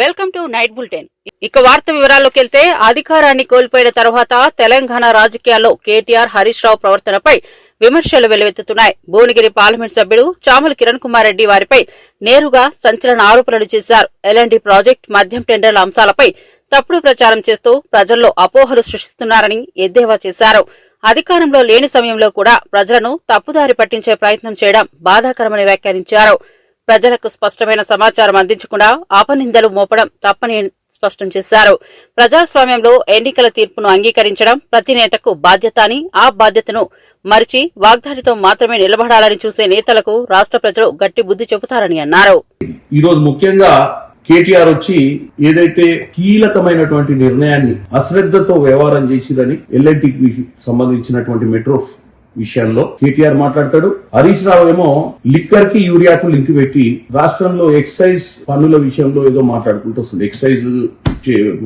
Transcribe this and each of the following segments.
Welcome to night bulletin. ఇక వార్త వివరాల్లోకి వెళ్తే అధికారాన్ని కోల్పోయిన తర్వాత తెలంగాణ రాజకీయాల్లో కేటీఆర్ హరీష్ రావు ప్రవర్తనపై విమర్శలు వెల్లువెత్తుతున్నాయి. భువనగిరి పార్లమెంట్ సభ్యుడు చామల కిరణ్ కుమార్ రెడ్డి వారిపై నేరుగా సంచలన ఆరోపణలు చేశారు. ఎల్ఎండి ప్రాజెక్టు మద్యం టెండర్ల అంశాలపై తప్పుడు ప్రచారం చేస్తూ ప్రజల్లో అపోహలు సృష్టిస్తున్నారని ఎద్దేవా చేశారు. అధికారంలో లేని సమయంలో కూడా ప్రజలను తప్పుదారి పట్టించే ప్రయత్నం చేయడం బాధాకరమని వ్యాఖ్యానించారు. ప్రజలకు స్పష్టమైన సమాచారం అందించకుండా అపనిందలు మోపడం తప్పని స్పష్టం చేశారు. ప్రజాస్వామ్యంలో ఎన్నికల తీర్పును అంగీకరించడం ప్రతి నేతకు బాధ్యత అని, ఆ బాధ్యతను మరిచి వాగ్దాడితో మాత్రమే నిలబడాలని చూసే నేతలకు రాష్ట్ర ప్రజలు గట్టి బుద్ధి చెబుతారని అన్నారు. ఈ రోజు ముఖ్యంగా కేటీఆర్ వచ్చి ఏదైతే కీలకమైనటువంటి నిర్ణయాన్ని అశ్రద్ధతో వ్యవహారం చేసిరని ఎల్ఎన్టీకి సంబంధించినటువంటి మెట్రో విషయంలో కేటీఆర్ మాట్లాడతాడు. హరీష్ రావు ఏమో లిక్కర్ కి యూరియాకు లింక్ పెట్టి రాష్ట్రంలో ఎక్సైజ్ పన్నుల విషయంలో ఏదో మాట్లాడుకుంటూ వస్తుంది. ఎక్సైజ్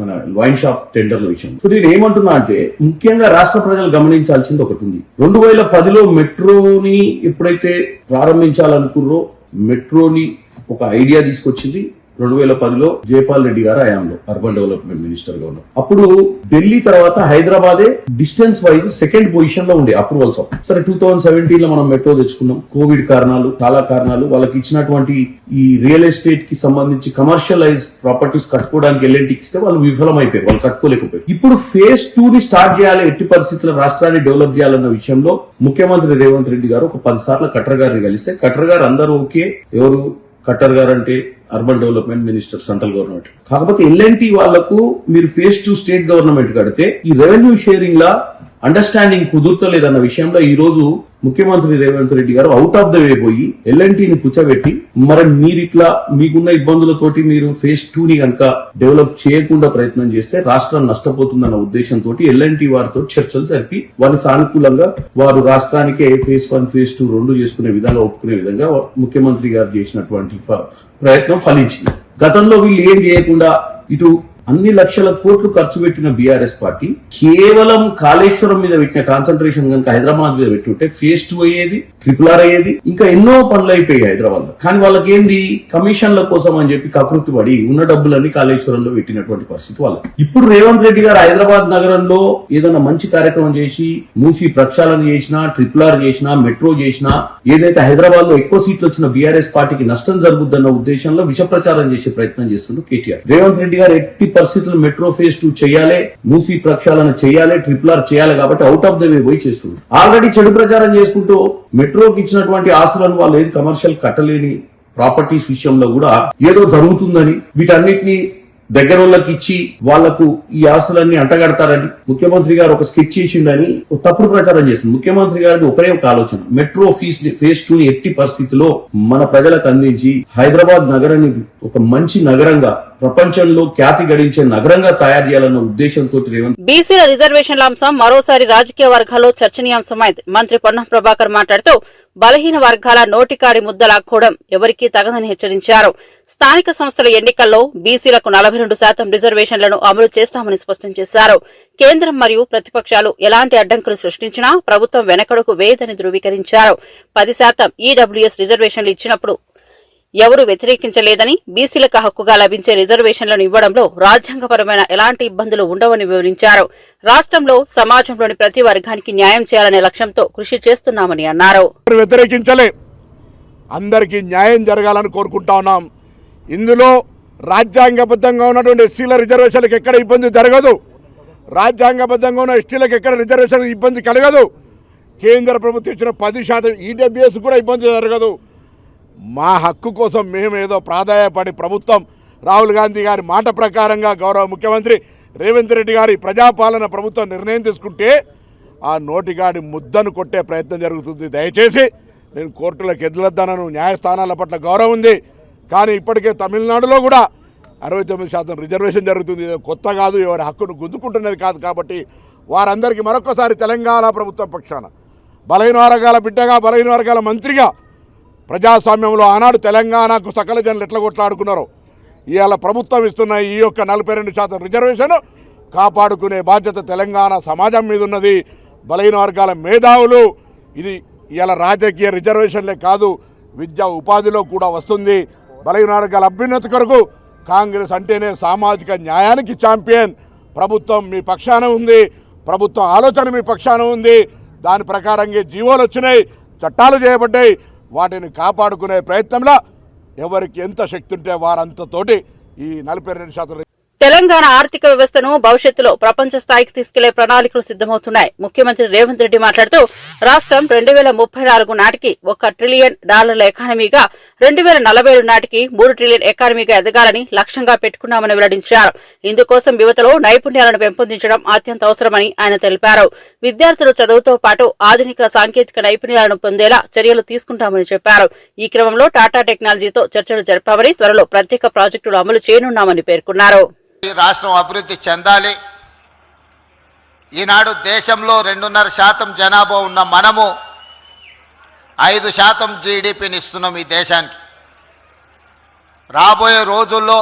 మన వైన్ షాప్ టెండర్ల విషయం. సో నేను ఏమంటున్నా అంటే ముఖ్యంగా రాష్ట్ర ప్రజలు గమనించాల్సింది ఒకటి ఉంది. 2010లో మెట్రోని ఎప్పుడైతే ప్రారంభించాలనుకుర్రో మెట్రోని ఒక ఐడియా తీసుకొచ్చింది 2010లో జైపాల్ రెడ్డి గారు హయాంలో అర్బన్ డెవలప్మెంట్ మినిస్టర్ గా ఉన్నారు. అప్పుడు ఢిల్లీ తర్వాత హైదరాబాదే డిస్టెన్స్ వైజ్ సెకండ్ పొజిషన్ లో ఉండే అప్రూవల్స్. సరే 2017 లో మనం మెట్రో తెచ్చుకున్నాం. కోవిడ్ కారణాలు, చాలా కారణాలు, వాళ్ళకి ఇచ్చినటువంటి ఈ రియల్ ఎస్టేట్ కి సంబంధించి కమర్షియలైజ్ ప్రాపర్టీస్ కట్టుకోవడానికి ఎల్ఎన్టీకి ఇస్తే వాళ్ళు విఫలమైపోయారు, వాళ్ళు కట్టుకోలేకపోయారు. ఇప్పుడు ఫేజ్ 2 ని స్టార్ట్ చేయాలి, ఎట్టి పరిస్థితుల్లో రాష్ట్రాన్ని డెవలప్ చేయాలన్న విషయంలో ముఖ్యమంత్రి రేవంత్ రెడ్డి గారు ఒక 10 సార్లు ఖట్టర్ గారిని కలిస్తే ఖట్టర్ గారు అందరూ ఓకే. ఎవరు ఖట్టర్ గారు అంటే urban development minister, central government. కాకపోతే ఎల్ఎన్టీ వాళ్లకు మీరు ఫేజ్ 2 స్టేట్ గవర్నమెంట్ కడితే ఈ రెవెన్యూ షేరింగ్ లా అండర్స్టాండింగ్ కుదురుతలేదన్న విషయంలో ఈ రోజు ముఖ్యమంత్రి రేవంత్ రెడ్డి గారు అవుట్ ఆఫ్ ద వే పోయి ఎల్ఎన్టీని కూర్చోబెట్టి మరి మీరు ఇట్లా మీకున్న ఇబ్బందులతోటి మీరు ఫేజ్ 2 ని కనుక డెవలప్ చేయకుండా ప్రయత్నం చేస్తే రాష్ట్రం నష్టపోతుందన్న ఉద్దేశంతో ఎల్ఎన్టీ వారితో చర్చలు జరిపి వారి సానుకూలంగా వారు రాష్ట్రానికే ఫేజ్ 1 ఫేజ్ 2 రెండు చేసుకునే విధంగా ఒప్పుకునే విధంగా ముఖ్యమంత్రి గారు చేసినటువంటి ప్రయత్నం ఫలించింది. గతంలో వీళ్ళు ఏం చేయకుండా ఇటు అన్ని లక్షల కోట్లు ఖర్చు పెట్టిన బీఆర్ఎస్ పార్టీ కేవలం కాళేశ్వరం మీద పెట్టిన కాన్సన్ట్రేషన్ కనుక హైదరాబాద్ మీద పెట్టుంటే ఫేజ్ 2 అయ్యేది, RRR అయ్యేది, ఇంకా ఎన్నో పనులు అయిపోయాయి హైదరాబాద్ లో. కానీ వాళ్ళకి ఏంది కమిషన్ల కోసం అని చెప్పి కకృతి పడి ఉన్న డబ్బులన్నీ కాళేశ్వరంలో పెట్టినటువంటి పరిస్థితి వాళ్ళకి. ఇప్పుడు రేవంత్ రెడ్డి గారు హైదరాబాద్ నగరంలో ఏదైనా మంచి కార్యక్రమం చేసి మూసి ప్రక్షాళన చేసినా, RRR చేసినా, మెట్రో చేసినా, ఏదైతే హైదరాబాద్ లో ఎక్కువ సీట్లు వచ్చిన బీఆర్ఎస్ పార్టీకి నష్టం జరుగుద్దన్న ఉద్దేశంలో విష ప్రచారం చేసే ప్రయత్నం చేస్తున్నారు కేటీఆర్. రేవంత్ రెడ్డి గారు ఎట్టి పరిస్థితులు మెట్రో ఫేజ్ 2 చేయాలి, మూసి ప్రక్షాళన చేయాలి, RRR చేయాలి కాబట్టి అవుట్ ఆఫ్ ద వే పోయి చేస్తుంది. ఆల్రెడీ చెడు ప్రచారం చేసుకుంటూ మెట్రోకి ఇచ్చినటువంటి ఆస్తులను వాళ్ళు ఏది కమర్షియల్ కట్టలేని ప్రాపర్టీస్ విషయంలో కూడా ఏదో జరుగుతుందని వీటన్నిటిని దగ్గర వాళ్ళకి ఇచ్చి వాళ్లకు ఈ ఆస్తులన్నీ అంటగడతారని ముఖ్యమంత్రి గారు ఒక స్కెచ్ చేసిండని తప్పుడు ప్రచారం చేసింది. ముఖ్యమంత్రి గారికి ఒకరే ఒక ఆలోచన, మెట్రో ఫేజ్ 2 ని ఎట్టి పరిస్థితిలో మన ప్రజలకు అందించి హైదరాబాద్ నగరాన్ని ఒక మంచి నగరంగా, ప్రపంచంలో ఖ్యాతి గడించే నగరంగా తయారు చేయాలన్న ఉద్దేశంతో రేవంత్. బీసీల రిజర్వేషన్ల అంశం మరోసారి రాజకీయ వర్గాల్లో చర్చనీయాంశమైంది. మంత్రి పొన్నం ప్రభాకర్ మాట్లాడుతూ బలహీన వర్గాల నోటికాడి ముద్దలాక్కోవడం ఎవరికీ తగదని హెచ్చరించారు. స్థానిక సంస్థల ఎన్నికల్లో బీసీలకు 42% రిజర్వేషన్లను అమలు చేస్తామని స్పష్టం చేశారు. కేంద్రం మరియు ప్రతిపక్షాలు ఎలాంటి అడ్డంకులు సృష్టించినా ప్రభుత్వం వెనకడుగు వేయదని ధృవీకరించారు. 10% ఈడబ్ల్యూఎస్ రిజర్వేషన్లు ఇచ్చినప్పుడు ఎవరూ వ్యతిరేకించలేదని, బీసీలకు హక్కుగా లభించే రిజర్వేషన్లను ఇవ్వడంలో రాజ్యాంగపరమైన ఎలాంటి ఇబ్బందులు ఉండవని వివరించారు. రాష్ట్రంలో సమాజంలోని ప్రతి వర్గానికి న్యాయం చేయాలనే లక్ష్యంతో కృషి చేస్తున్నామని అన్నారు. వ్యతిరేకించలే, అందరికీ న్యాయం జరగాలని కోరుకుంటా ఉన్నాం. ఇందులో రాజ్యాంగబద్ధంగా ఉన్నటువంటి ఎస్సీల రిజర్వేషన్లకు ఎక్కడ ఇబ్బంది జరగదు, రాజ్యాంగబద్ధంగా ఉన్న ఎస్టీలకు ఎక్కడ రిజర్వేషన్ ఇబ్బంది కలగదు. కేంద్ర ప్రభుత్వం ఇచ్చిన 10% ఈడబ్ల్యూఎస్ కూడా ఇబ్బంది జరగదు. మా హక్కు కోసం మేము ఏదో ప్రాధాయపడి ప్రభుత్వం రాహుల్ గాంధీ గారి మాట ప్రకారంగా గౌరవ ముఖ్యమంత్రి రేవంత్ రెడ్డి గారి ప్రజాపాలన ప్రభుత్వం నిర్ణయం తీసుకుంటే ఆ నోటిగాడి ముద్దను కొట్టే ప్రయత్నం జరుగుతుంది. దయచేసి నేను కోర్టులకు ఎదులొద్దనను, న్యాయస్థానాల పట్ల గౌరవం ఉంది. కానీ ఇప్పటికే తమిళనాడులో కూడా 69% రిజర్వేషన్ జరుగుతుంది. కొత్త కాదు, ఎవరి హక్కును గుంజుకుంటున్నది కాదు. కాబట్టి వారందరికీ మరొకసారి తెలంగాణ ప్రభుత్వం పక్షాన బలహీన వర్గాల బిడ్డగా, బలహీన వర్గాల మంత్రిగా, ప్రజాస్వామ్యంలో ఆనాడు తెలంగాణకు సకల జనులు ఎట్లా కొట్లాడుకున్నారో ఇవాళ ప్రభుత్వం ఇస్తున్న ఈ యొక్క 42% రిజర్వేషన్ కాపాడుకునే బాధ్యత తెలంగాణ సమాజం మీద ఉన్నది. బలహీన వర్గాల మేధావులు ఇది ఇవాళ రాజకీయ రిజర్వేషన్లే కాదు, విద్యా ఉపాధిలో కూడా వస్తుంది. బలహీన వర్గాల అభ్యున్నతి కొరకు కాంగ్రెస్ అంటేనే సామాజిక న్యాయానికి ఛాంపియన్. ప్రభుత్వం మీ పక్షాన ఉంది, ప్రభుత్వం ఆలోచన మీ పక్షాన ఉంది. దాని ప్రకారంగా జీవోలు వచ్చినాయి, చట్టాలు చేయబడ్డాయి. వాటిని కాపాడుకునే ప్రయత్నంలో ఎవరికి ఎంత శక్తి ఉంటే వారంతతోటి ఈ 42% తెలంగాణ ఆర్థిక వ్యవస్థను భవిష్యత్తులో ప్రపంచ స్థాయికి తీసుకెళ్లే ప్రణాళికలు సిద్దమవుతున్నాయి. ముఖ్యమంత్రి రేవంత్ రెడ్డి మాట్లాడుతూ రాష్ట్రం 2034 నాటికి $1 ట్రిలియన్ ఎకానమీగా 2047 నాటికి 3 ట్రిలియన్ ఎకానమీగా ఎదగాలని లక్ష్యంగా పెట్టుకున్నామని వెల్లడించారు. ఇందుకోసం యువతలో నైపుణ్యాలను పెంపొందించడం అత్యంత అవసరమని ఆయన తెలిపారు. విద్యార్థులు చదువుతో పాటు ఆధునిక సాంకేతిక నైపుణ్యాలను పొందేలా చర్యలు తీసుకుంటామని చెప్పారు. ఈ క్రమంలో టాటా టెక్నాలజీతో చర్చలు జరిపామని, త్వరలో ప్రత్యేక ప్రాజెక్టులు అమలు చేయనున్నామని పేర్కొన్నారు. రాష్ట్రం అభివృద్ధి చెందాలి. ఈనాడు దేశంలో 2.5% జనాభా ఉన్న మనము 5% జీడిపిని ఇస్తున్నాం ఈ దేశానికి. రాబోయే రోజుల్లో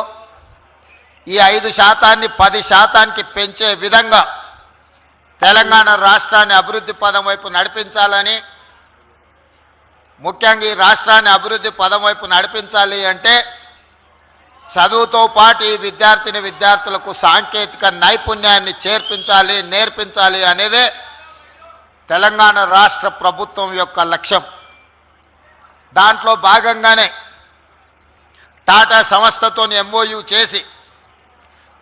ఈ 5%ని 10%కి పెంచే విధంగా తెలంగాణ రాష్ట్రాన్ని అభివృద్ధి పదం వైపు నడిపించాలని, ముఖ్యంగా ఈ రాష్ట్రాన్ని అభివృద్ధి పదం వైపు నడిపించాలి అంటే చదువుతో పాటు ఈ విద్యార్థులకు సాంకేతిక నైపుణ్యాన్ని నేర్పించాలి అనేదే తెలంగాణ రాష్ట్ర ప్రభుత్వం యొక్క లక్ష్యం. దాంట్లో భాగంగానే టాటా సంస్థతో MOU చేసి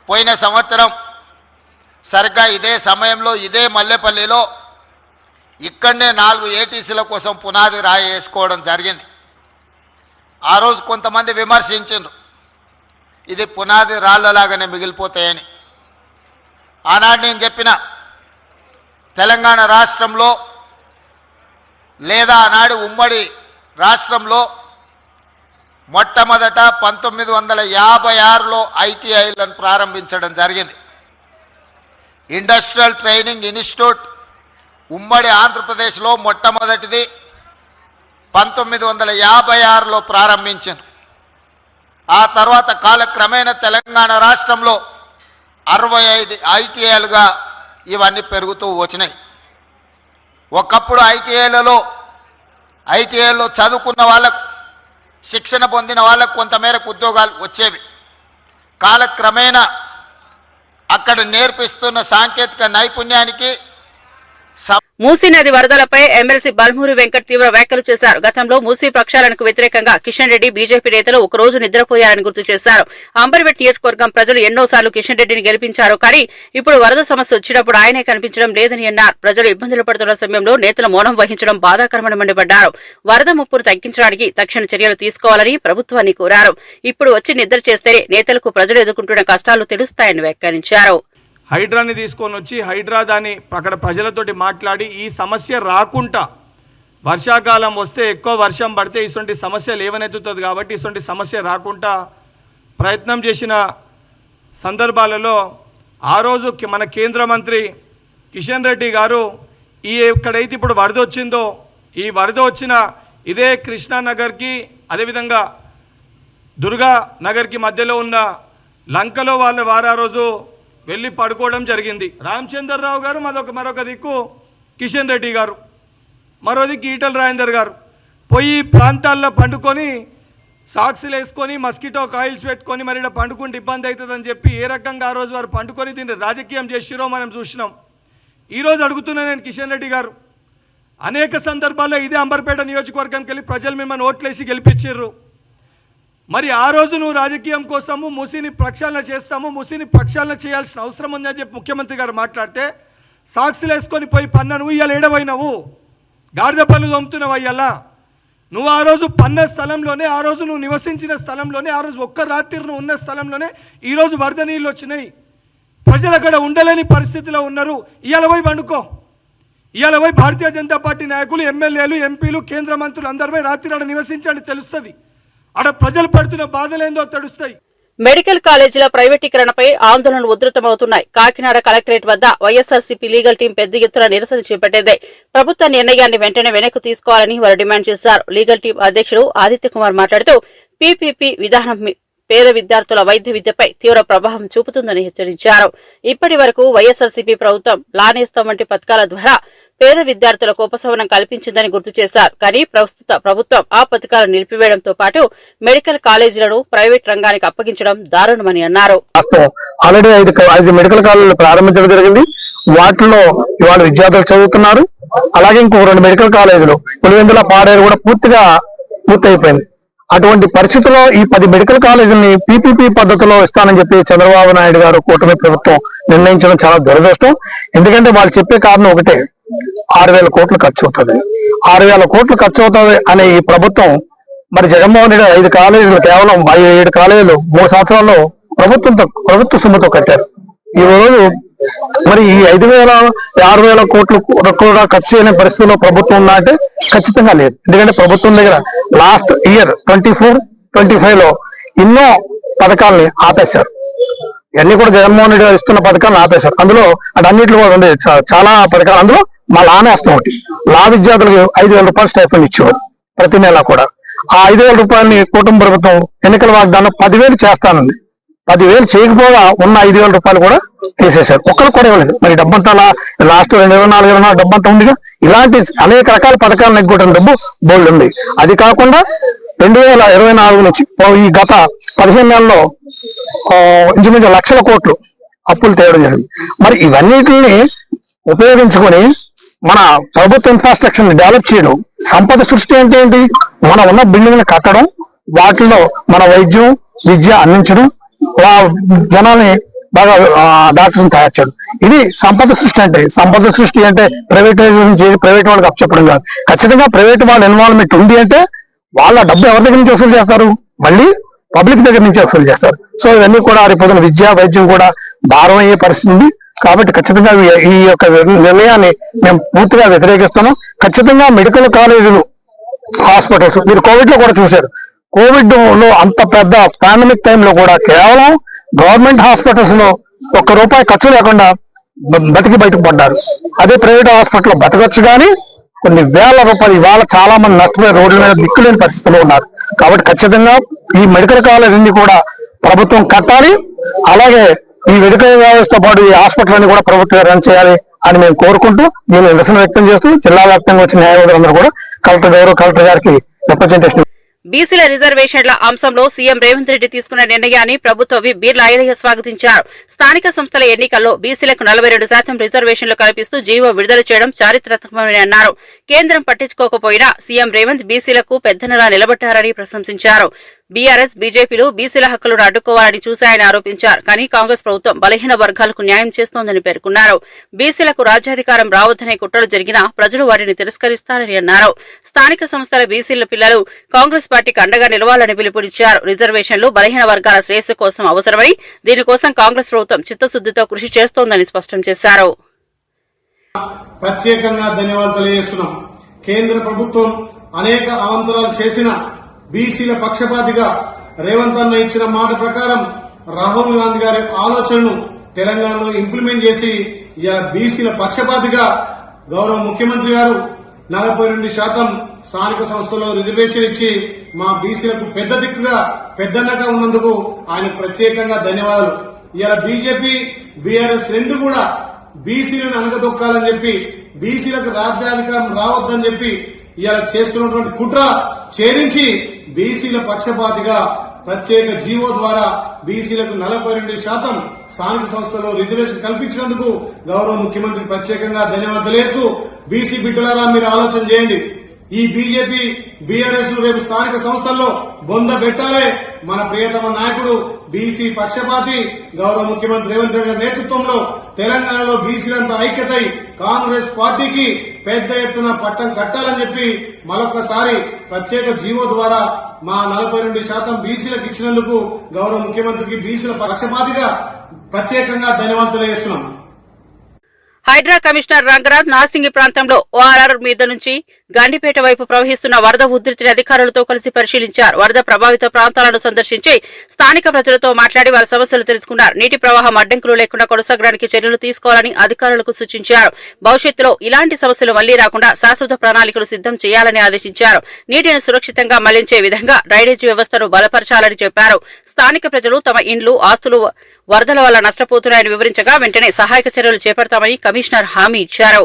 పోయిన సంవత్సరం సరిగ్గా ఇదే సమయంలో ఇదే మల్లెపల్లిలో ఇక్కడనే 4 ATCల కోసం పునాది రాయి వేసుకోవడం జరిగింది. ఆ రోజు కొంతమంది విమర్శించారు, ఇది పునాది రాళ్లలాగానే మిగిలిపోతాయని. ఆనాడు నేను చెప్పిన తెలంగాణ రాష్ట్రంలో లేదా ఆనాడు ఉమ్మడి రాష్ట్రంలో మొట్టమొదట 1956లో ITIలను ప్రారంభించడం జరిగింది. ఇండస్ట్రియల్ ట్రైనింగ్ ఇన్స్టిట్యూట్ ఉమ్మడి ఆంధ్రప్రదేశ్లో మొట్టమొదటిది 1956లో ప్రారంభించారు. ఆ తర్వాత కాలక్రమేణా తెలంగాణ రాష్ట్రంలో 65 ITIలుగా ఇవన్నీ పెరుగుతూ వచ్చినాయి. ఒకప్పుడు ఐటీఐలలో చదువుకున్న వాళ్ళకు, శిక్షణ పొందిన వాళ్ళకు కొంతమేరకు ఉద్యోగాలు వచ్చేవి. కాలక్రమేణా అక్కడ నేర్పిస్తున్న సాంకేతిక నైపుణ్యానికి మూసీ నది వరదలపై ఎమ్మెల్సీ బల్మూరి వెంకట్ తీవ్ర వ్యాఖ్యలు చేశారు. గతంలో మూసీ ప్రక్షాళనకు వ్యతిరేకంగా కిషన్ రెడ్డి, బీజేపీ నేతలు ఒకరోజు నిద్రపోయారని గుర్తు చేశారు. అంబర్పేట నియోజకవర్గం ప్రజలు ఎన్నోసార్లు కిషన్ రెడ్డిని గెలిపించారు, కానీ ఇప్పుడు వరద సమస్య వచ్చినప్పుడు ఆయనే కనిపించడం లేదని అన్నారు. ప్రజలు ఇబ్బందులు పడుతున్న సమయంలో నేతలు మౌనం వహించడం బాధాకరమని మండిపడ్డారు. వరద ముప్పును తగ్గించడానికి తక్షణ చర్యలు తీసుకోవాలని ప్రభుత్వాన్ని కోరారు. ఇప్పుడు వచ్చి నిద్ర చేస్తేనే నేతలకు ప్రజలు ఎదుర్కొంటున్న కష్టాలు తెలుస్తాయని వ్యాఖ్యానించారు. హైడ్రాని తీసుకొని వచ్చి దాన్ని అక్కడ ప్రజలతోటి మాట్లాడి ఈ సమస్య రాకుండా, వర్షాకాలం వస్తే ఎక్కువ వర్షం పడితే ఇటువంటి సమస్య లేవనెత్తుతుంది కాబట్టి ఇటువంటి సమస్య రాకుండా ప్రయత్నం చేసిన సందర్భాలలో ఆ రోజు మన కేంద్ర మంత్రి కిషన్ రెడ్డి గారు ఎక్కడైతే ఇప్పుడు వరద వచ్చిందో ఈ వరద వచ్చిన ఇదే కృష్ణానగర్కి, అదేవిధంగా దుర్గా నగర్కి మధ్యలో ఉన్న లంకలో వారు ఆ రోజు వెళ్ళి పడుకోవడం జరిగింది. రామచంద్రరావు గారు మరొక దిక్కు కిషన్ రెడ్డి గారు, మరో దిక్కు ఈటల రాజేందర్ గారు పోయి ప్రాంతాల్లో పండుకొని సాక్స్లు వేసుకొని మస్కిటో కాయిల్స్ పెట్టుకొని మరి పండుకుంటే ఇబ్బంది అవుతుందని చెప్పి ఏ రకంగా ఆ రోజు వారు పండుకొని దీన్ని రాజకీయం చేసిరో మనం చూసినాం. ఈరోజు అడుగుతున్నా నేను, కిషన్ రెడ్డి గారు అనేక సందర్భాల్లో ఇదే అంబర్పేట నియోజకవర్గంకి వెళ్ళి ప్రజలు మిమ్మల్ని ఓట్లేసి గెలిపించారు. మరి ఆ రోజు నువ్వు రాజకీయం కోసము మూసీని ప్రక్షాళన చేస్తాము, మూసీని ప్రక్షాళన చేయాల్సిన అవసరం ఉందని చెప్పి ముఖ్యమంత్రి గారు మాట్లాడితే సాక్స్లు వేసుకొని పోయి పన్న నువ్వు ఇవాళ ఏడవైనావు, గాడిద పనులు తోముతున్నావు. అయ్యాల నువ్వు ఆ రోజు పన్న స్థలంలోనే, ఆ రోజు నువ్వు నివసించిన స్థలంలోనే, ఆ రోజు ఒక్క రాత్రి నువ్వు ఉన్న స్థలంలోనే ఈరోజు వరద నీళ్ళు వచ్చినాయి. ప్రజలు అక్కడ ఉండలేని పరిస్థితిలో ఉన్నారు. ఇవాళ పోయి పండుకో, ఇవాళ పోయి భారతీయ జనతా పార్టీ నాయకులు, ఎమ్మెల్యేలు, ఎంపీలు, కేంద్ర మంత్రులు అందరూ పోయి రాత్రి ఆడ నివసించండి, తెలుస్తుంది ఆడ ప్రజలు పడుతున్న బాధలేందో తెలుస్తాయి. మెడికల్ కాలేజీల ప్రైవేటీకరణపై ఆందోళనలు ఉధృతమవుతున్నాయి. కాకినాడ కలెక్టరేట్ వద్ద వైఎస్ఆర్సీపీ లీగల్ టీం పెద్ద ఎత్తున నిరసన చేపట్టింది. ప్రభుత్వ నిర్ణయాన్ని వెంటనే వెనక్కి తీసుకోవాలని వారు డిమాండ్ చేశారు. లీగల్ టీం అధ్యక్షుడు ఆదిత్య కుమార్ మాట్లాడుతూ పీపీపీ విధానం పేద విద్యార్థుల వైద్య విద్యపై తీవ్ర ప్రభావం చూపుతుందని హెచ్చరించారు. ఇప్పటి వరకు వైఎస్ఆర్సీపీ ప్రభుత్వం లానేస్తం వంటి పథకాల ద్వారా పేద విద్యార్థులకు ఉపశమనం కల్పించిందని గుర్తు చేశారు. కానీ ప్రస్తుత ప్రభుత్వం ఆ పథకాలను నిలిపివేయడంతో పాటు మెడికల్ కాలేజీలను ప్రైవేట్ రంగానికి అప్పగించడం దారుణమని అన్నారు. ఆల్రెడీ 5 మెడికల్ కాలేజీలు ప్రారంభించడం జరిగింది. వాటిలో ఇవాళ విద్యార్థులు చదువుతున్నారు. అలాగే ఇంకో 2 మెడికల్ కాలేజీలు పులివెందుల, పాడేరు కూడా పూర్తిగా పూర్తయిపోయింది. అటువంటి పరిస్థితుల్లో ఈ 10 మెడికల్ కాలేజీలని పీపీపీ పద్ధతిలో ఇస్తానని చెప్పి చంద్రబాబు నాయుడు గారు కూటమి ప్రభుత్వం నిర్ణయించడం చాలా దురదృష్టం. ఎందుకంటే వాళ్ళు చెప్పే కారణం ఒకటే, 6,000 కోట్లు ఖర్చు అవుతుంది. 6,000 కోట్లు ఖర్చు అవుతుంది అనే ఈ ప్రభుత్వం మరి జగన్మోహన్ రెడ్డి 5 కాలేజీలు కేవలం 7 కాలేజీలు 3 సంవత్సరాల్లో ప్రభుత్వ సొమ్ముతో కట్టారు. ఈ రోజు మరి ఈ 5,000-6,000 కోట్లు కూడా ఖర్చు చేయని పరిస్థితుల్లో ప్రభుత్వం ఉందా అంటే ఖచ్చితంగా లేదు. ఎందుకంటే ప్రభుత్వం దగ్గర లాస్ట్ ఇయర్ 24-25 లో ఎన్నో పథకాలని ఆపేశారు. ఇవన్నీ కూడా జగన్మోహన్ రెడ్డి గారు ఇస్తున్న పథకాలను ఆపేశారు. అందులో అన్నింటిలో కూడా ఉండే చాలా పథకాలు, అందులో మా లా నేస్తం ఒకటి. లా విద్యార్థులకు 5,000 రూపాయలు స్టైఫండ్ ఇచ్చేవారు ప్రతి నెల కూడా. ఆ 5,000 రూపాయలని కూటమి ప్రభుత్వం ఎన్నికల వాగ్దానం 10,000 చేస్తానంది. 10,000 చేయకపోగా ఉన్న 5,000 రూపాయలు కూడా తీసేశారు. ఒక్కరు కూడా ఇవ్వలేదు. మరి డబ్బంతా లాస్ట్ 2024 డబ్బంతా ఉందిగా. ఇలాంటి అనేక రకాల పథకాలను ఎగ్గొట్టిన డబ్బు బోల్డ్ ఉంది. అది కాకుండా 2024 నుంచి ఈ గత 15 నెలల్లో ఇంచుమించు 1,00,000 కోట్లు అప్పులు తేవడం జరిగింది. మరి ఇవన్నిటిని ఉపయోగించుకొని మన ప్రభుత్వ ఇన్ఫ్రాస్ట్రక్చర్ ని డెవలప్ చేయడం, సంపద సృష్టి అంటే ఏంటి? మన ఉన్న బిల్డింగ్ని కట్టడం, వాటిలో మన వైద్యం, విద్య అందించడం, జనాన్ని బాగా డాక్టర్స్ తయారు చేయడం. ఇది సంపద సృష్టి అంటే. సంపద సృష్టి అంటే ప్రైవేటైజేషన్ చేసి ప్రైవేట్ వాళ్ళకి అప్పచెప్పడం కాదు. ఖచ్చితంగా ప్రైవేట్ వాళ్ళ ఇన్వాల్వ్మెంట్ ఉంది అంటే వాళ్ళ డబ్బు ఎవరి దగ్గర నుంచి వసూలు చేస్తారు? మళ్ళీ పబ్లిక్ దగ్గర నుంచి వసూలు చేస్తారు. సో ఇవన్నీ కూడా రేపు విద్య, వైద్యం కూడా భారం అయ్యే పరిస్థితి ఉంది. కాబట్టి ఖచ్చితంగా ఈ యొక్క నిర్ణయాన్ని మేము పూర్తిగా వ్యతిరేకిస్తున్నాం. ఖచ్చితంగా మెడికల్ కాలేజీలు, హాస్పిటల్స్ మీరు కోవిడ్ లో కూడా చూశారు. కోవిడ్ లో అంత పెద్ద పాండమిక్ టైంలో కూడా కేవలం గవర్నమెంట్ హాస్పిటల్స్ లో ₹1 ఖర్చు లేకుండా బతికి బయటకు పడ్డారు. అదే ప్రైవేట్ హాస్పిటల్ బతకొచ్చు కానీ కొన్ని వేల రూపాయలు ఇవాళ చాలా మంది నష్టపోయి రోడ్ల మీద దిక్కులేని పరిస్థితుల్లో ఉన్నారు. కాబట్టి ఖచ్చితంగా ఈ మెడికల్ కాలేజీని కూడా ప్రభుత్వం కట్టాలి. అలాగే ఈ మెడికల్ వ్యవస్థతో పాటు ఈ హాస్పిటల్ ని కూడా ప్రభుత్వం రన్ చేయాలి అని మేము కోరుకుంటూ మేము నిరసన వ్యక్తం చేస్తూ జిల్లా వ్యాప్తంగా వచ్చిన న్యాయవాదులందరూ కూడా కలెక్టర్ గారికి రిప్రజెంటేషన్. బీసీల రిజర్వేషన్ల అంశంలో సీఎం రేవంత్ రెడ్డి తీసుకున్న నిర్ణయాన్ని ప్రభుత్వ విప్ బీర్లా ఐలయ్య స్వాగతించారు. స్థానిక సంస్థల ఎన్నికల్లో బీసీలకు 42% రిజర్వేషన్లు కల్పిస్తూ జీవో విడుదల చేయడం చారిత్రాత్మకమని అన్నారు. కేంద్రం పట్టించుకోకపోయినా సీఎం రేవంత్ బీసీలకు పెద్దనలా నిలబడ్డారని ప్రశంసించారు. బీఆర్ఎస్, బీజేపీలు బీసీల హక్కులను అడ్డుకోవాలని చూశాయని ఆరోపించారు. కానీ కాంగ్రెస్ ప్రభుత్వం బలహీన వర్గాలకు న్యాయం చేస్తోందని పేర్కొన్నారు. బీసీలకు రాజ్యాధికారం రావద్దనే కుట్రలు జరిగినా ప్రజలు వాటిని తిరస్కరిస్తారని అన్నారు. స్థానిక సంస్థల బీసీల పిల్లలు కాంగ్రెస్ పార్టీకి అండగా నిలవాలని పిలుపునిచ్చారు. రిజర్వేషన్లు బలహీన వర్గాల శ్రేయస్సు కోసం అవసరమని, దీనికోసం కాంగ్రెస్ ప్రభుత్వం చిత్తశుద్దితో కృషి చేస్తోందని స్పష్టం చేశారు. ప్రత్యేకంగా ధన్యవాదాలు తెలియజేస్తున్నాం. కేంద్ర ప్రభుత్వం అనేక అవంతరాలు చేసిన బీసీల పక్షపాతిగా రేవంత్ అన్న ఇచ్చిన మాట ప్రకారం రాహుల్ గాంధీ గారి ఆలోచనను తెలంగాణలో ఇంప్లిమెంట్ చేసి బీసీల పక్షపాతిగా గౌరవ ముఖ్యమంత్రి గారు 42% స్థానిక సంస్థల్లో రిజర్వేషన్ ఇచ్చి మా బీసీలకు పెద్ద దిక్కుగా పెద్దన్నగా ఉన్నందుకు ఆయన ప్రత్యేకంగా ధన్యవాదాలు. ఇలా బీజేపీ, బీఆర్ఎస్ రెండు కూడా బీసీలను అనగదొక్కాలని చెప్పి, బీసీలకు రాజ్యాధికారం రావద్దని చెప్పి ఇలా చేస్తున్నటువంటి కుట్ర ఛేదించి బీసీల పక్షపాతిగా ప్రత్యేక జీవో ద్వారా బీసీలకు 42% స్థానిక సంస్థల్లో రిజర్వేషన్ కల్పించినందుకు గౌరవ ముఖ్యమంత్రి ప్రత్యేకంగా ధన్యవాదాలు తెలియజేస్తూ, బీసీ బిడ్డలారా మీరు ఆలోచన చేయండి. ఈ బీజేపీ, బీఆర్ఎస్ రేపు స్థానిక సంస్థల్లో బొంద పెట్టాలే. మన ప్రియతమ నాయకుడు బీసీ పక్షపాతి గౌరవ ముఖ్యమంత్రి రేవంత్ రెడ్డి గారి నేతృత్వంలో తెలంగాణలో బీసీలంతా ఐక్యతై కాంగ్రెస్ పార్టీకి పెద్ద ఎత్తున పట్టం కట్టాలని చెప్పి మరొకసారి ప్రత్యేక జీవో ద్వారా మా 42% బీసీలకు ఇచ్చినందుకు గౌరవ ముఖ్యమంత్రికి బీసీల పక్షపాతిగా ప్రత్యేకంగా ధన్యవాదాలు తెలియజేస్తున్నాం. హైడ్రా కమిషనర్ రంగనాథ్ నార్సింగి ప్రాంతంలో ఓఆర్ఆర్ మీద నుంచి గండిపేట వైపు ప్రవహిస్తున్న వరద ఉధృతిని అధికారులతో కలిసి పరిశీలించారు. వరద ప్రభావిత ప్రాంతాలను సందర్శించి స్థానిక ప్రజలతో మాట్లాడి వారి సమస్యలు తెలుసుకున్నారు. నీటి ప్రవాహం అడ్డంకులు లేకుండా కొనసాగడానికి చర్యలు తీసుకోవాలని అధికారులకు సూచించారు. భవిష్యత్తులో ఇలాంటి సమస్యలు మళ్లీ రాకుండా శాశ్వత ప్రణాళికలు సిద్దం చేయాలని ఆదేశించారు. నీటిని సురక్షితంగా మళ్లించే విధంగా డ్రైనేజీ వ్యవస్థను బలపరచాలని చెప్పారు. స్థానిక ప్రజలు తమ ఇండ్లు, ఆస్తులు వరదల వల్ల నష్టపోతున్నాయని వివరించగా వెంటనే సహాయక చర్యలు చేపడతామని కమిషనర్ హామీ ఇచ్చారు.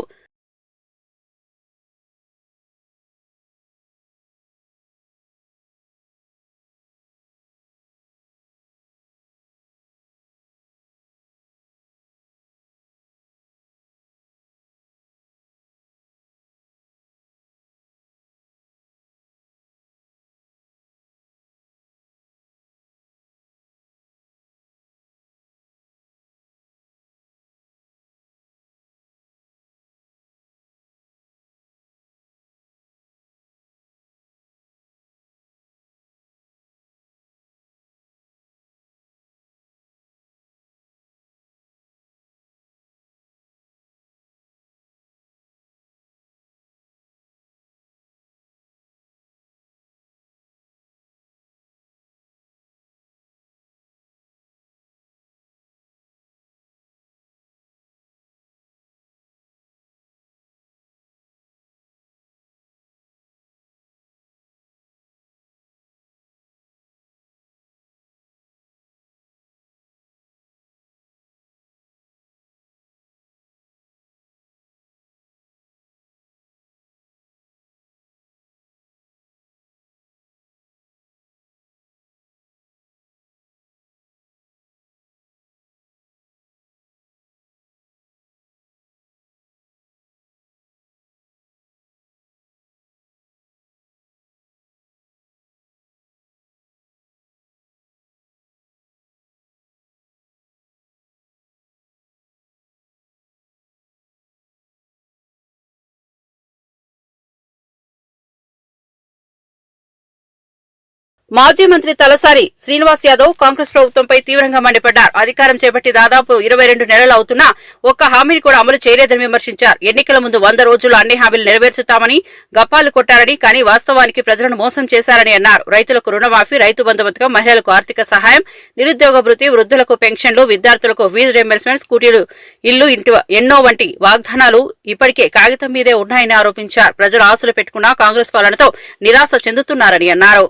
మాజీ మంత్రి తలసాని శ్రీనివాస్ యాదవ్ కాంగ్రెస్ ప్రభుత్వంపై తీవ్రంగా మండిపడ్డారు. అధికారం చేపట్టి దాదాపు 22 నెలలు అవుతున్నా ఒక్క హామీని కూడా అమలు చేయలేదని విమర్శించారు. ఎన్నికల ముందు 100 రోజుల్లో అన్ని హామీలు నెరవేర్చుతామని గప్పాలు కొట్టారని, కానీ వాస్తవానికి ప్రజలను మోసం చేశారని అన్నారు. రైతులకు రుణమాఫీ, రైతు బంధు పథకం, మహిళలకు ఆర్థిక సహాయం, నిరుద్యోగ భృతి, వృద్ధులకు పెన్షన్లు, విద్యార్థులకు ఫీజు రియంబర్స్మెంట్, స్కూటీలు, ఇల్లు, ఎన్నో వంటి వాగ్దానాలు ఇప్పటికే కాగితం మీదే ఉన్నాయని ఆరోపించారు. ప్రజలు ఆశలు పెట్టుకున్నా కాంగ్రెస్ పాలనతో నిరాశ చెందుతున్నారని అన్నారు.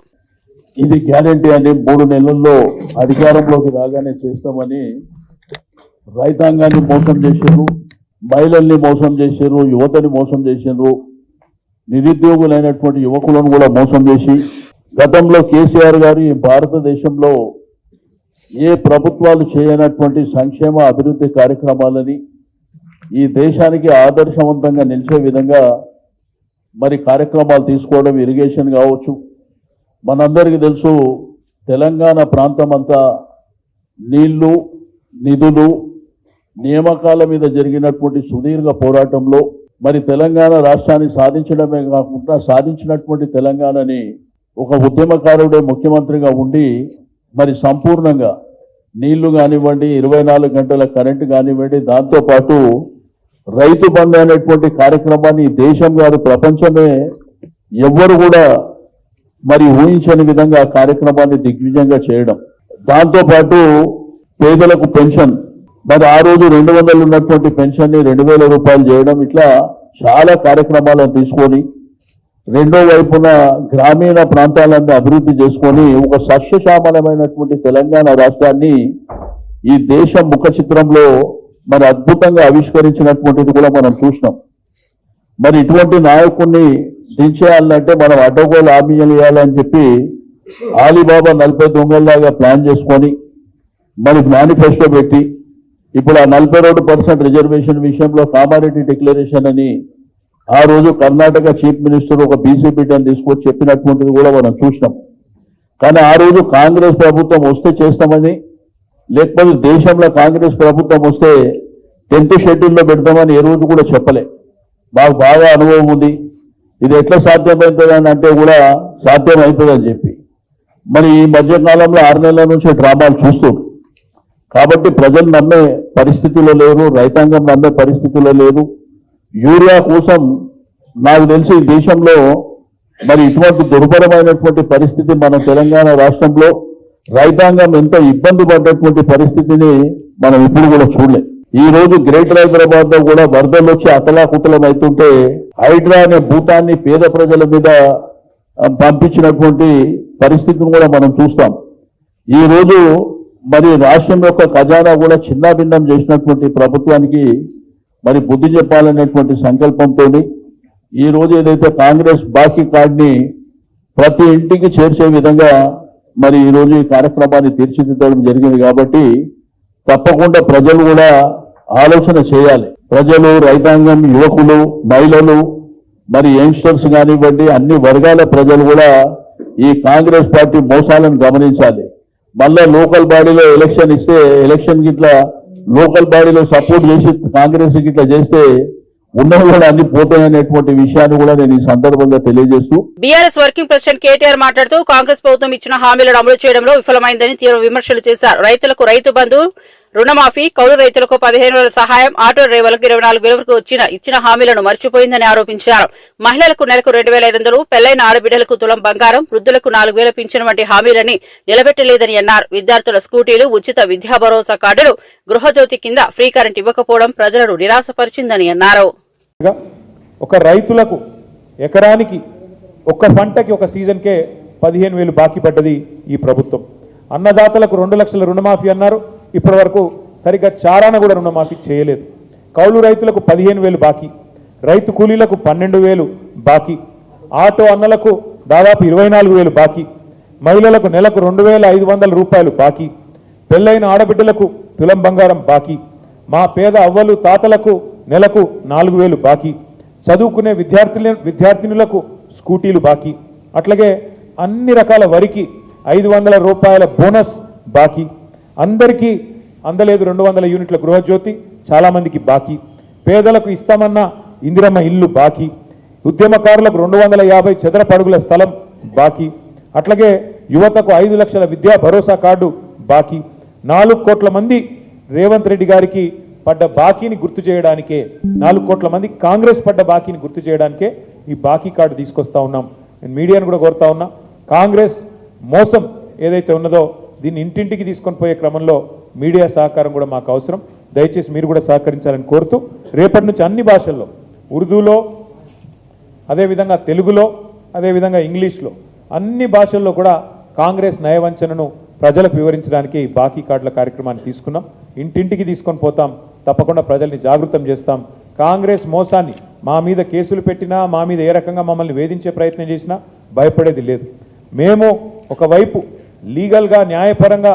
ఇది గ్యారంటీ అని 3 నెలల్లో అధికారంలోకి రాగానే చేస్తామని రైతాంగాన్ని మోసం చేశారు, మహిళల్ని మోసం చేశారు, యువతని మోసం చేశారు, నిరుద్యోగులైనటువంటి యువకులను కూడా మోసం చేసి గతంలో కేసీఆర్ గారు ఈ భారతదేశంలో ఏ ప్రభుత్వాలు చేయనటువంటి సంక్షేమ అభివృద్ధి కార్యక్రమాలని ఈ దేశానికి ఆదర్శవంతంగా నిలిచే విధంగా మరి కార్యక్రమాలు తీసుకోవడం, ఇరిగేషన్ కావచ్చు. మనందరికీ తెలుసు తెలంగాణ ప్రాంతం అంతా నీళ్లు, నిధులు, నియామకాల మీద జరిగినటువంటి సుదీర్ఘ పోరాటంలో మరి తెలంగాణ రాష్ట్రాన్ని సాధించడమే కాకుండా సాధించినటువంటి తెలంగాణని ఒక ఉద్యమకారుడే ముఖ్యమంత్రిగా ఉండి మరి సంపూర్ణంగా నీళ్లు కానివ్వండి, 24 గంటల కరెంటు కానివ్వండి, దాంతోపాటు రైతు బంధు అనేటువంటి కార్యక్రమాన్ని దేశం కాదు ప్రపంచమే ఎవ్వరు కూడా మరి ఊహించని విధంగా కార్యక్రమాన్ని దిగ్విజయంగా చేయడం, దాంతోపాటు పేదలకు పెన్షన్ మరి ఆ రోజు 200 ఉన్నటువంటి పెన్షన్ ని 2000 రూపాయలు చేయడం, ఇట్లా చాలా కార్యక్రమాలను తీసుకొని రెండో వైపున గ్రామీణ ప్రాంతాలన్నీ అభివృద్ధి చేసుకొని ఒక సస్యశ్యామలమైనటువంటి తెలంగాణ రాష్ట్రాన్ని ఈ దేశం ముఖ చిత్రంలో మరి అద్భుతంగా ఆవిష్కరించినటువంటిది కూడా మనం చూసినాం. మరి ఇటువంటి నాయకుడిని దించేయాలంటే మనం అడ్డగోలు హామీలు ఇవ్వాలని చెప్పి ఆలీబాబా 40 దొంగల్లాగా ప్లాన్ చేసుకొని మరి మేనిఫెస్టో పెట్టి ఇప్పుడు ఆ 42% రిజర్వేషన్ విషయంలో కామారెడ్డి డిక్లరేషన్ అని ఆ రోజు కర్ణాటక చీఫ్ మినిస్టర్ ఒక బీసీ బిడ్డను తీసుకొచ్చి చెప్పినటువంటిది కూడా మనం చూసినాం. కానీ ఆ రోజు కాంగ్రెస్ ప్రభుత్వం వస్తే చేస్తామని, లేకపోతే దేశంలో కాంగ్రెస్ ప్రభుత్వం వస్తే 10th షెడ్యూల్లో పెడతామని ఏ రోజు కూడా చెప్పలే. మాకు బాగా అనుభవం ఉంది, ఇది ఎట్లా సాధ్యమవుతుందని అంటే కూడా సాధ్యమవుతుందని చెప్పి మరి ఈ మధ్యకాలంలో 6 నెలల నుంచి డ్రామాలు చూస్తారు. కాబట్టి ప్రజలు నమ్మే పరిస్థితిలో లేరు, రైతాంగం నమ్మే పరిస్థితిలో లేదు. యూరియా కోసం నాకు తెలిసి ఈ దేశంలో మరి ఇటువంటి దుర్భరమైనటువంటి పరిస్థితి మన తెలంగాణ రాష్ట్రంలో రైతాంగం ఎంత ఇబ్బంది పడ్డటువంటి పరిస్థితిని మనం ఇప్పుడు కూడా చూడలే. ఈ రోజు గ్రేటర్ హైదరాబాద్ లో కూడా వరదలు వచ్చి అతలాకుతలం అవుతుంటే హైడ్రా అనే భూతాన్ని పేద ప్రజల మీద పంపించినటువంటి పరిస్థితిని కూడా మనం చూస్తాం. ఈ రోజు మరి రాష్ట్రం యొక్క ఖజానా కూడా చిన్నాభిన్నం చేసినటువంటి ప్రభుత్వానికి మరి బుద్ధి చెప్పాలనేటువంటి సంకల్పంతో ఈ రోజు ఏదైతే కాంగ్రెస్ బాకీ కార్డుని ప్రతి ఇంటికి చేర్చే విధంగా మరి ఈ రోజు ఈ కార్యక్రమాన్ని తీర్చిదిద్దడం జరిగింది. కాబట్టి తప్పకుండా ప్రజలు కూడా ఆలోచన చేయాలి. ప్రజలు, రైతాంగం, యువకులు, మహిళలు, మరి యంగ్స్టర్స్ కానివ్వండి, అన్ని వర్గాల ప్రజలు కూడా ఈ కాంగ్రెస్ పార్టీ మోసాలను గమనించాలి. మళ్ళా లోకల్ బాడీలో ఎలక్షన్ ఇస్తే ఎలక్షన్ గిట్లా లోకల్ బాడీలో సపోర్ట్ చేసి కాంగ్రెస్ గిట్లా చేస్తే ఉన్నవి కూడా అన్ని పోతాయనేటువంటి విషయాన్ని కూడా నేను ఈ సందర్భంగా తెలియజేస్తూ బీఆర్ఎస్ వర్కింగ్ ప్రెసిడెంట్ కేటీఆర్ మాట్లాడుతూ కాంగ్రెస్ ప్రభుత్వం ఇచ్చిన హామీలను అమలు చేయడంలో విఫలమైందని తీవ్ర విమర్శలు చేశారు. రైతులకు రైతు బంధు, రుణమాఫీ, కౌలు రైతులకు 15,000 సహాయం, ఆటో డ్రైవర్లకు 24,000 వరకు ఇచ్చిన హామీలను మర్చిపోయిందని ఆరోపించారు. మహిళలకు నెలకు 2,500, పెళ్లైన ఆడబిడ్డలకు తులం బంగారం, వృద్ధులకు 4,000 పింఛన్ వంటి హామీలని నిలబెట్టలేదని అన్నారు. విద్యార్థుల స్కూటీలు, ఉచిత విద్యా భరోసా కార్డులు, గృహజ్యోతి కింద ఫ్రీ కరెంట్ ఇవ్వకపోవడం ప్రజలను నిరాశపరిచిందని అన్నారు. ఒక రైతులకు ఎకరానికి ఒక్క పంటకి ఒక సీజన్కే 15,000 బాకీ పడ్డది ఈ ప్రభుత్వం. అన్నదాతలకు 2 లక్షల రుణమాఫీ అన్నారు, ఇప్పటి వరకు సరిగ్గా చారాన కూడా రుణమాఫీ చేయలేదు. కౌలు రైతులకు 15,000 బాకీ, రైతు కూలీలకు 12,000 బాకీ, ఆటో అన్నలకు దాదాపు 24,000 బాకీ, మహిళలకు నెలకు 2,500 రూపాయలు బాకీ, పెళ్లైన ఆడబిడ్డలకు తులం బంగారం బాకీ, మా పేద అవ్వలు తాతలకు నెలకు 4,000 బాకీ, చదువుకునే విద్యార్థినులకు స్కూటీలు బాకీ, అట్లాగే అన్ని రకాల వరికి 500 రూపాయల బోనస్ బాకీ, అందరికీ అందలేదు 200 యూనిట్ల గృహజ్యోతి, చాలామందికి బాకీ, పేదలకు ఇస్తామన్న ఇందిరమ్మ ఇల్లు బాకీ, ఉద్యమకారులకు 250 చదరపు అడుగుల స్థలం బాకీ, అట్లాగే యువతకు 5 లక్షల విద్యా భరోసా కార్డు బాకీ, 4 కోట్ల మంది రేవంత్ రెడ్డి గారికి పడ్డ బాకీని గుర్తు చేయడానికే, 4 కోట్ల మంది కాంగ్రెస్ పడ్డ బాకీని గుర్తు చేయడానికే ఈ బాకీ కార్డు తీసుకొస్తా ఉన్నాం. నేను మీడియాను కూడా కోరుతా ఉన్నా, కాంగ్రెస్ మోసం ఏదైతే ఉన్నదో దీన్ని ఇంటింటికి తీసుకొని పోయే క్రమంలో మీడియా సహకారం కూడా మాకు అవసరం. దయచేసి మీరు కూడా సహకరించాలని కోరుతూ రేపటి నుంచి అన్ని భాషల్లో, ఉర్దూలో, అదేవిధంగా తెలుగులో, అదేవిధంగా ఇంగ్లీష్లో, అన్ని భాషల్లో కూడా కాంగ్రెస్ నయవంచనను ప్రజలకు వివరించడానికి బాకీ కార్డుల కార్యక్రమాన్ని తీసుకున్నాం. ఇంటింటికి తీసుకొని పోతాం, తప్పకుండా ప్రజల్ని జాగృతం చేస్తాం. కాంగ్రెస్ మోసాన్ని మా మీద కేసులు పెట్టినా, మా మీద ఏ రకంగా మమ్మల్ని వేధించే ప్రయత్నం చేసినా భయపడేది లేదు. మేము ఒకవైపు లీగల్గా న్యాయపరంగా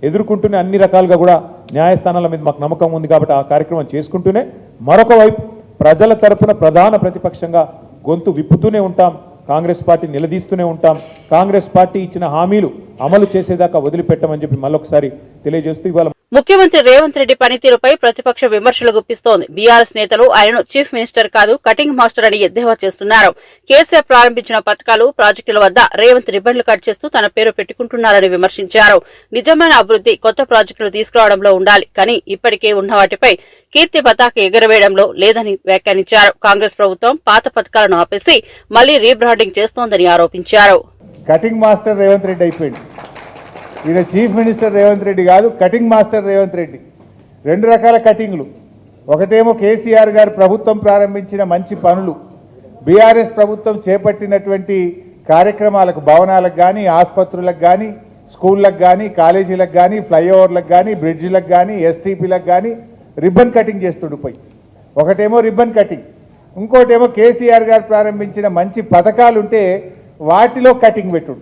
ఎదుర్కొంటూనే అన్ని రకాలుగా కూడా న్యాయస్థానాల మీద మాకు నమ్మకం ఉంది కాబట్టి ఆ కార్యక్రమం చేసుకుంటూనే, మరొక వైపు ప్రజల తరఫున ప్రధాన ప్రతిపక్షంగా గొంతు విప్పుతూనే ఉంటాం, కాంగ్రెస్ పార్టీ నిలదీస్తూనే ఉంటాం. కాంగ్రెస్ పార్టీ ఇచ్చిన హామీలు అమలు చేసేదాకా వదిలిపెట్టమని చెప్పి మళ్ళొకసారి తెలియజేస్తూ ఇవాళ ముఖ్యమంత్రి రేవంత్ రెడ్డి పనితీరుపై ప్రతిపక్ష విమర్శలు గుప్పిస్తోంది. బీఆర్ఎస్ నేతలు ఆయనను చీఫ్ మినిస్టర్ కాదు, కటింగ్ మాస్టర్ అని ఎద్దేవా చేస్తున్నారు. కేసీఆర్ ప్రారంభించిన పథకాలు, ప్రాజెక్టుల వద్ద రేవంత్ రిబ్బన్లు కట్ చేస్తూ తన పేరు పెట్టుకుంటున్నారని విమర్శించారు. నిజమైన అభివృద్ది కొత్త ప్రాజెక్టులు తీసుకురావడంలో ఉండాలి, కానీ ఇప్పటికే ఉన్న వాటిపై కీర్తి పతాక ఎగురవేయడంలో లేదని వ్యాఖ్యానించారు. కాంగ్రెస్ ప్రభుత్వం పాత పథకాలను ఆపేసి మళ్లీ రీబ్రాండింగ్ చేస్తోందని ఆరోపించారు. కటింగ్ మాస్టర్ రేవంత్ రెడ్డి అయిపోయింది. ఈయన చీఫ్ మినిస్టర్ రేవంత్ రెడ్డి కాదు, కటింగ్ మాస్టర్ రేవంత్ రెడ్డి. 2 రకాల కటింగ్లు. ఒకటేమో కేసీఆర్ గారు ప్రభుత్వం ప్రారంభించిన మంచి పనులు, బీఆర్ఎస్ ప్రభుత్వం చేపట్టినటువంటి కార్యక్రమాలకు, భవనాలకు కానీ, ఆసుపత్రులకు కానీ, స్కూళ్ళకు కానీ, కాలేజీలకు కానీ, ఫ్లైఓవర్లకు కానీ, బ్రిడ్జిలకు కానీ, ఎస్టీపీలకు కానీ రిబ్బన్ కటింగ్ చేస్తుండిపోయి. ఒకటేమో రిబ్బన్ కటింగ్, ఇంకోటేమో కేసీఆర్ గారు ప్రారంభించిన మంచి పథకాలు ఉంటే వాటిలో కటింగ్ పెట్టుడు.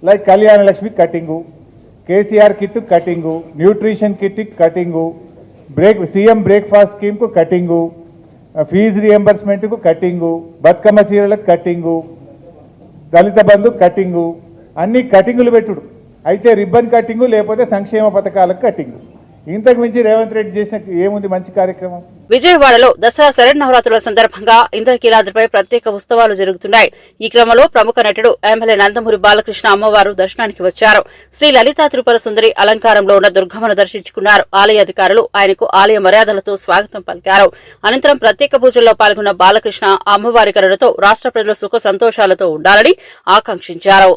Like Kalyana Lakshmi cutting, KCR kit cutting, nutrition kit cutting, CM breakfast స్కీమ్కు కటింగు, ఫీజు రియంబర్స్మెంట్కు కటింగు, బతుకమ్మ చీరలకు కటింగు, దళిత బంధు కటింగు, అన్ని కటింగులు పెట్టుడు. అయితే రిబ్బన్ కటింగు లేకపోతే సంక్షేమ పథకాలకు కటింగు. ఇంతకు మించి రేవంత్ రెడ్డి చేసిన ఏముంది మంచి కార్యక్రమం? విజయవాడలో దసరా శరన్నవరాత్రుల సందర్భంగా ఇంద్రకీలాద్రిపై ప్రత్యేక ఉత్సవాలు జరుగుతున్నాయి. ఈ క్రమంలో ప్రముఖ నటుడు ఎమ్మెల్యే నందమూరి బాలకృష్ణ అమ్మవారు దర్శనానికి వచ్చారు. శ్రీ లలితా త్రిపుర సుందరి అలంకారంలో ఉన్న దుర్గమ్మను దర్శించుకున్నారు. ఆలయ అధికారులు ఆయనకు ఆలయ మర్యాదలతో స్వాగతం పలికారు. అనంతరం ప్రత్యేక పూజల్లో పాల్గొన్న బాలకృష్ణ అమ్మవారి కరుణతో రాష్ట్ర ప్రజలు సుఖ సంతోషాలతో ఉండాలని ఆకాంక్షించారు.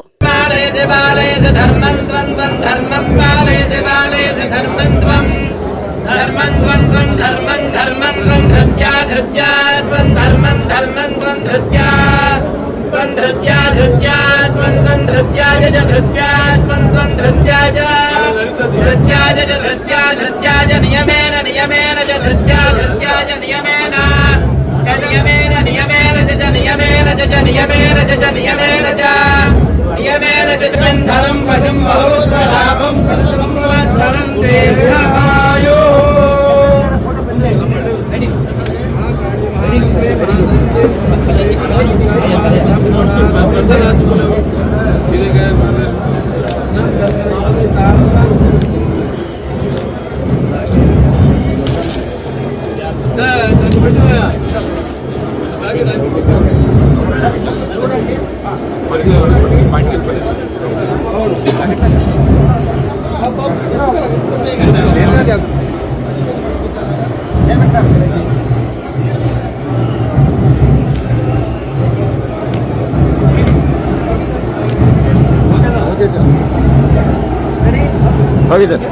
Okay sir,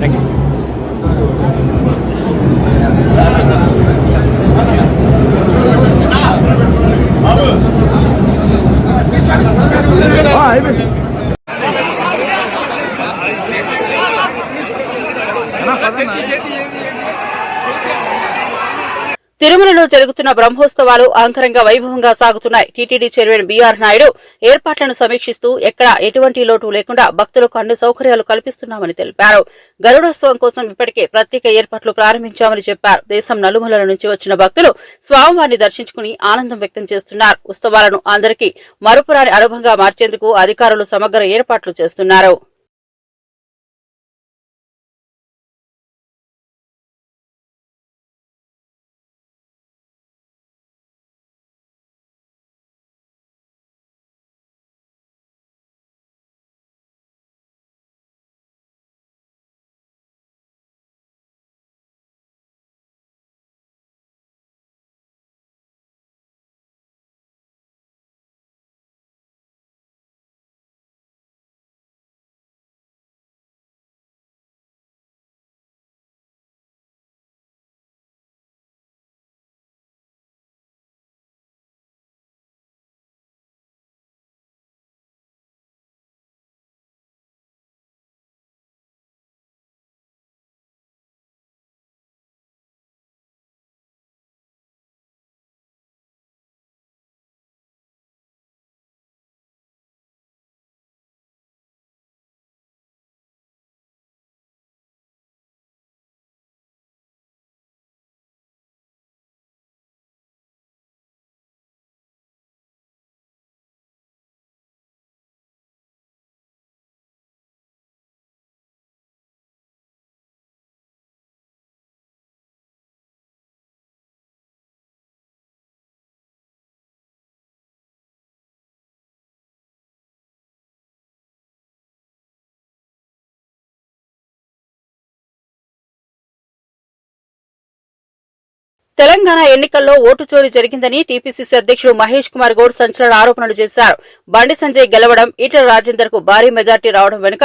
thank you. తిరుమలలో జరుగుతున్న బ్రహ్మోత్సవాలు అంగరంగ వైభవంగా సాగుతున్నాయి. టీటీడీ చైర్మన్ బీఆర్ నాయుడు ఏర్పాట్లను సమీక్షిస్తూ ఎక్కడా ఎటువంటి లోటు లేకుండా భక్తులకు అన్ని సౌకర్యాలు కల్పిస్తున్నామని తెలిపారు. గరుడోత్సవం కోసం ఇప్పటికే ప్రత్యేక ఏర్పాట్లు ప్రారంభించామని చెప్పారు. దేశం నలుమూలల నుంచి వచ్చిన భక్తులు స్వామివారిని దర్శించుకుని ఆనందం వ్యక్తం చేస్తున్నారు. ఉత్సవాలను అందరికీ మరుపురాని అనుభవంగా మార్చేందుకు అధికారులు సమగ్ర ఏర్పాట్లు చేస్తున్నారు. తెలంగాణ ఎన్నికల్లో ఓటు చోరీ జరిగిందని టీపీసీసీ అధ్యక్షుడు మహేష్ కుమార్ గౌడ్ సంచలన ఆరోపణలు చేశారు. బండి సంజయ్ గెలవడం, ఈటెల రాజేందర్ కు భారీ మెజార్టీ రావడం వెనుక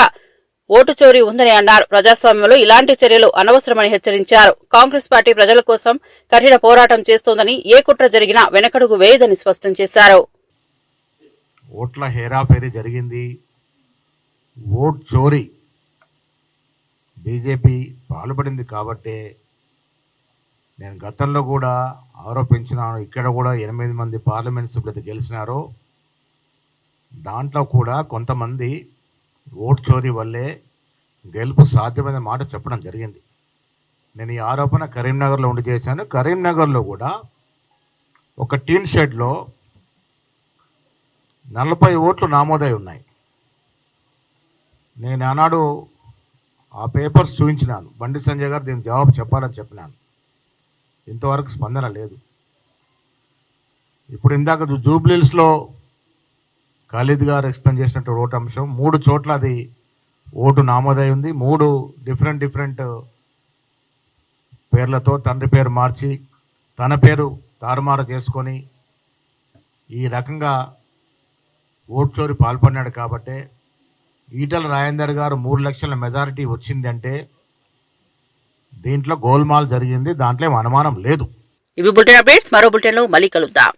ఓటు చోరీ ఉందని అన్నారు. ప్రజాస్వామ్యంలో ఇలాంటి చర్యలు అనవసరమని హెచ్చరించారు. కాంగ్రెస్ పార్టీ ప్రజల కోసం కఠిన పోరాటం చేస్తోందని ఏ కుట్ర జరిగినా వెనకడుగు వేయదని స్పష్టం చేశారు. ఓట్ల హేరాఫేరీ జరిగింది, ఓట్ చోరీ బీజేపీ పాల్పడింది కాబట్టే నేను గతంలో కూడా ఆరోపించినాను. ఇక్కడ కూడా 8 మంది పార్లమెంట్ సభ్యులు గెలిచినారు. దాంట్లో కూడా కొంతమంది ఓట్ చోరీ వల్లే గెలుపు సాధ్యమైన మాట చెప్పడం జరిగింది. నేను ఈ ఆరోపణ కరీంనగర్లో ఉండి చేశాను. కరీంనగర్లో కూడా ఒక టీన్ షెడ్లో 40 ఓట్లు నమోదై ఉన్నాయి. నేను ఆనాడు ఆ పేపర్స్ చూపించినాను. బండి సంజయ్ గారు దీనికి జవాబు చెప్పాలని చెప్పినాను. ఇంతవరకు స్పందన లేదు. ఇప్పుడు ఇందాక జూబ్లీహిల్స్లో ఖాళీద్ గారు ఎక్స్ప్లెయిన్ చేసినట్టు ఓటు అంశం 3 చోట్ల అది ఓటు నమోదై ఉంది. 3 డిఫరెంట్ పేర్లతో తండ్రి పేరు మార్చి తన పేరు తారుమారు చేసుకొని ఈ రకంగా ఓటు చోరీ పాల్పడినాడు. కాబట్టే ఈటెల రాజేందర్ గారు 3 లక్షల మెజారిటీ వచ్చిందంటే దీంట్లో గోల్మాల్ జరిగింది, దాంట్లో అనుమానం లేదు. ఇవి బులెటిన్ అప్డేట్స్. మరో బులెటిన్లో మళ్ళీ కలుద్దాం.